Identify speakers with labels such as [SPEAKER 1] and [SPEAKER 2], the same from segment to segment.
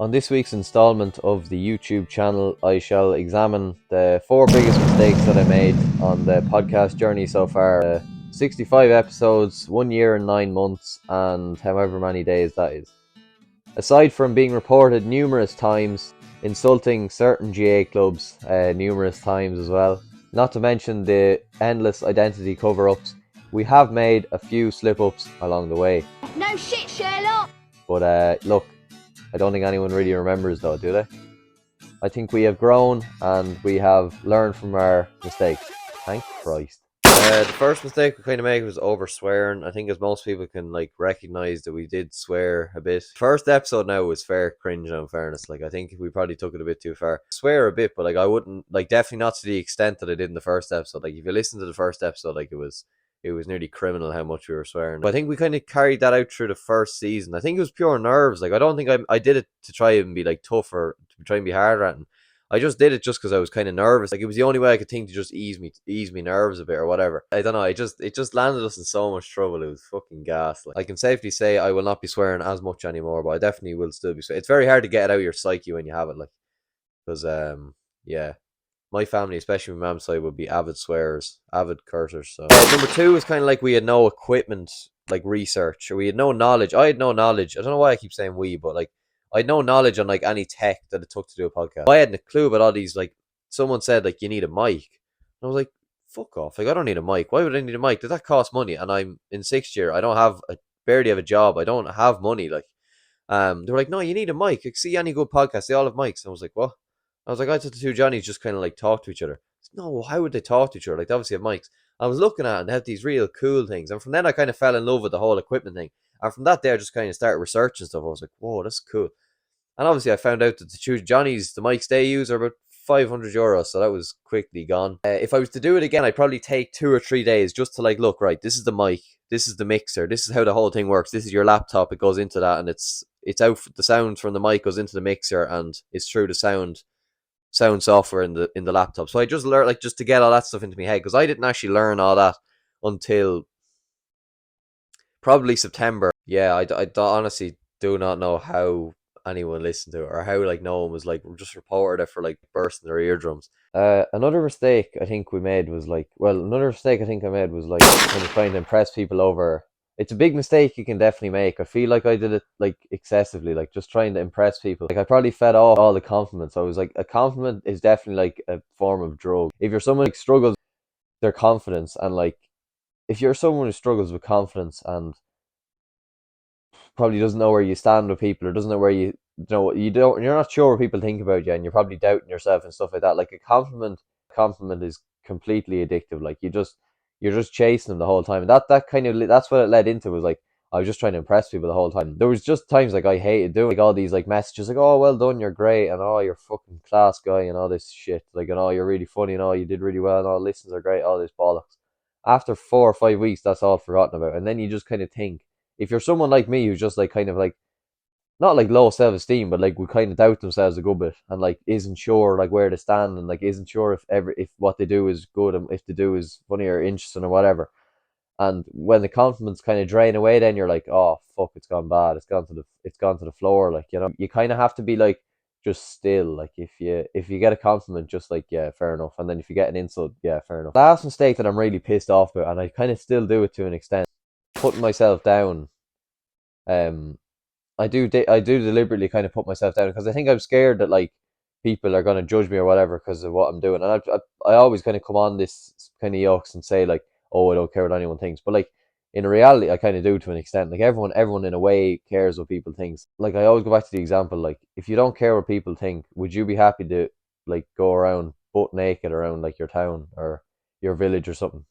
[SPEAKER 1] On this week's installment of the YouTube channel, I shall examine the 4 biggest mistakes that I made on the podcast journey so far. 65 episodes, 1 year and 9 months, and however many days that is. Aside from being reported numerous times, insulting certain GA clubs numerous times as well, not to mention the endless identity cover-ups, we have made a few slip-ups along the way.
[SPEAKER 2] No shit, Sherlock!
[SPEAKER 1] But look, I don't think anyone really remembers though, do they? I think we have grown and we have learned from our mistakes. Thank Christ. The first mistake we kind of made was over swearing. I think as most people can recognize that we did swear a bit. First episode now was fair cringe, in fairness. I think we probably took it a bit too far. Swear a bit, but I wouldn't definitely not to the extent that I did in the first episode. If you listen to the first episode, it was nearly criminal how much we were swearing. But I think we kind of carried that out through the first season. I think it was pure nerves. I don't think I did it to try and be tough or to try and be harder at it. I just did it just because I was kind of nervous. It was the only way I could think to just ease me nerves a bit or whatever. I don't know. It just landed us in so much trouble. It was fucking gas. I can safely say I will not be swearing as much anymore, but I definitely will still be swearing. It's very hard to get it out of your psyche when you have it, because yeah. My family, especially my mom's side, would be avid swearers, avid cursers. So number 2 was kind of we had no equipment, research, or we had no knowledge. I had no knowledge. I don't know why I keep saying we, but I had no knowledge on any tech that it took to do a podcast. I hadn't a clue about all these. Someone said you need a mic. And I was like, fuck off. I don't need a mic. Why would I need a mic? Does that cost money? And I'm in 6th year. I barely have a job. I don't have money. They were like, no, you need a mic. See any good podcast, they all have mics. And I was like, what? I was like, I thought the two Johnnies just kind of talk to each other. No, how would they talk to each other? They obviously have mics. I was looking at it and they have these real cool things. And from then I kind of fell in love with the whole equipment thing. And from that day I just kind of started researching stuff. I was like, whoa, that's cool. And obviously I found out that the two Johnnies, the mics they use are about €500. So that was quickly gone. If I was to do it again, I'd probably take 2 or 3 days just to look, right, this is the mic. This is the mixer. This is how the whole thing works. This is your laptop. It goes into that and it's out. The sound from the mic goes into the mixer and it's through the sound software in the laptop. So I just learned just to get all that stuff into my head, because I didn't actually learn all that until probably September. Yeah, I honestly do not know how anyone listened to it, or how no one was just reported it for bursting their eardrums. Another mistake I think we made was another mistake I think I made was kind of trying to impress people over. It's a big mistake you can definitely make. I feel like I did it excessively, just trying to impress people. I probably fed off all the compliments. I was a compliment is definitely a form of drug. If you're someone who struggles with their confidence, and if you're someone who struggles with confidence and probably doesn't know where you stand with people, or doesn't know where you're not sure what people think about you, and you're probably doubting yourself and stuff like that. A compliment is completely addictive. You're just chasing them the whole time. And that's what it led into, was I was just trying to impress people the whole time. There was just times I hated doing all these messages oh, well done, you're great, and oh, you're fucking class guy, and all this shit, and oh, you're really funny, and oh, you did really well, and all listens are great, all this bollocks. After 4 or 5 weeks, that's all forgotten about. And then you just kind of think, if you're someone like me who's just not low self-esteem, but would kind of doubt themselves a good bit, and isn't sure where to stand, and isn't sure if what they do is good, and if they do is funny or interesting or whatever. And when the compliments kind of drain away, then you're oh fuck, it's gone bad, it's gone to the floor. You kind of have to be just still. If you get a compliment, just yeah, fair enough. And then if you get an insult, yeah, fair enough. Last mistake that I'm really pissed off about, and I kind of still do it to an extent, putting myself down. I do deliberately kind of put myself down, because I think I'm scared that people are going to judge me or whatever because of what I'm doing. And I always kind of come on this kind of yucks and say oh, I don't care what anyone thinks. But in reality, I kind of do to an extent. Everyone in a way cares what people think. I always go back to the example, if you don't care what people think, would you be happy to go around butt naked around your town or your village or something?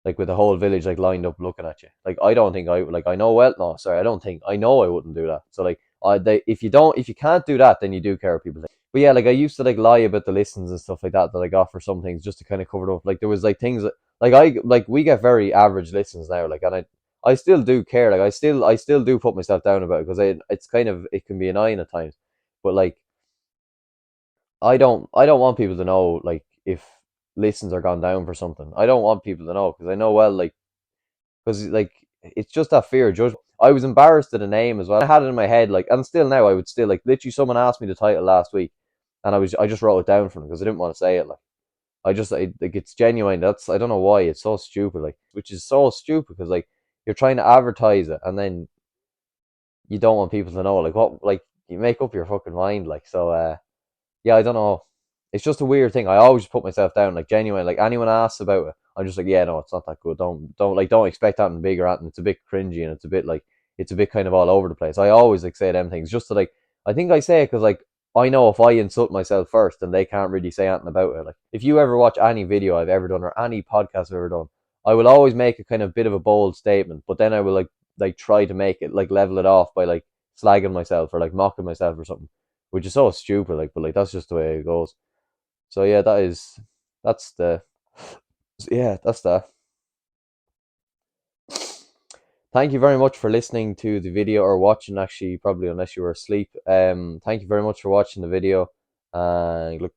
[SPEAKER 1] With the whole village lined up looking at you. I don't think I know, well, no, sorry, I know I wouldn't do that. So if you can't do that, then you do care what people think. But yeah, I used to lie about the listens and stuff that I got for some things, just to kind of cover it up. There was things that we get very average listens now, and I still do care. I still do put myself down about it, because it's kind of, it can be annoying at times. But I don't want people to know if listens are gone down for something. I don't want people to know, because I know well, because it's just that fear of judgment. I was embarrassed at the name as well. I had it in my head, like, and still now I would still like. Literally, someone asked me the title last week, and I just wrote it down for them because I didn't want to say it. Like, like it's genuine. That's I don't know why it's so stupid. Like, which is so stupid because like you're trying to advertise it, and then you don't want people to know. Like, what? Like, you make up your fucking mind. Like, so. Yeah, I don't know. It's just a weird thing. I always put myself down, like genuine. Like anyone asks about it, I'm just like, yeah, no, it's not that good. Don't expect that and big or anything. It's a bit cringy and it's a bit kind of all over the place. I always like say them things just to like. I think I say it because like I know if I insult myself first, then they can't really say anything about it. Like if you ever watch any video I've ever done or any podcast I've ever done, I will always make a kind of bit of a bold statement, but then I will like try to make it like level it off by like slagging myself or like mocking myself or something, which is so stupid. Like, but like that's just the way it goes. So yeah, that's the that's that. Thank you very much for listening to the video or watching. Actually, probably unless you were asleep. Thank you very much for watching the video. Look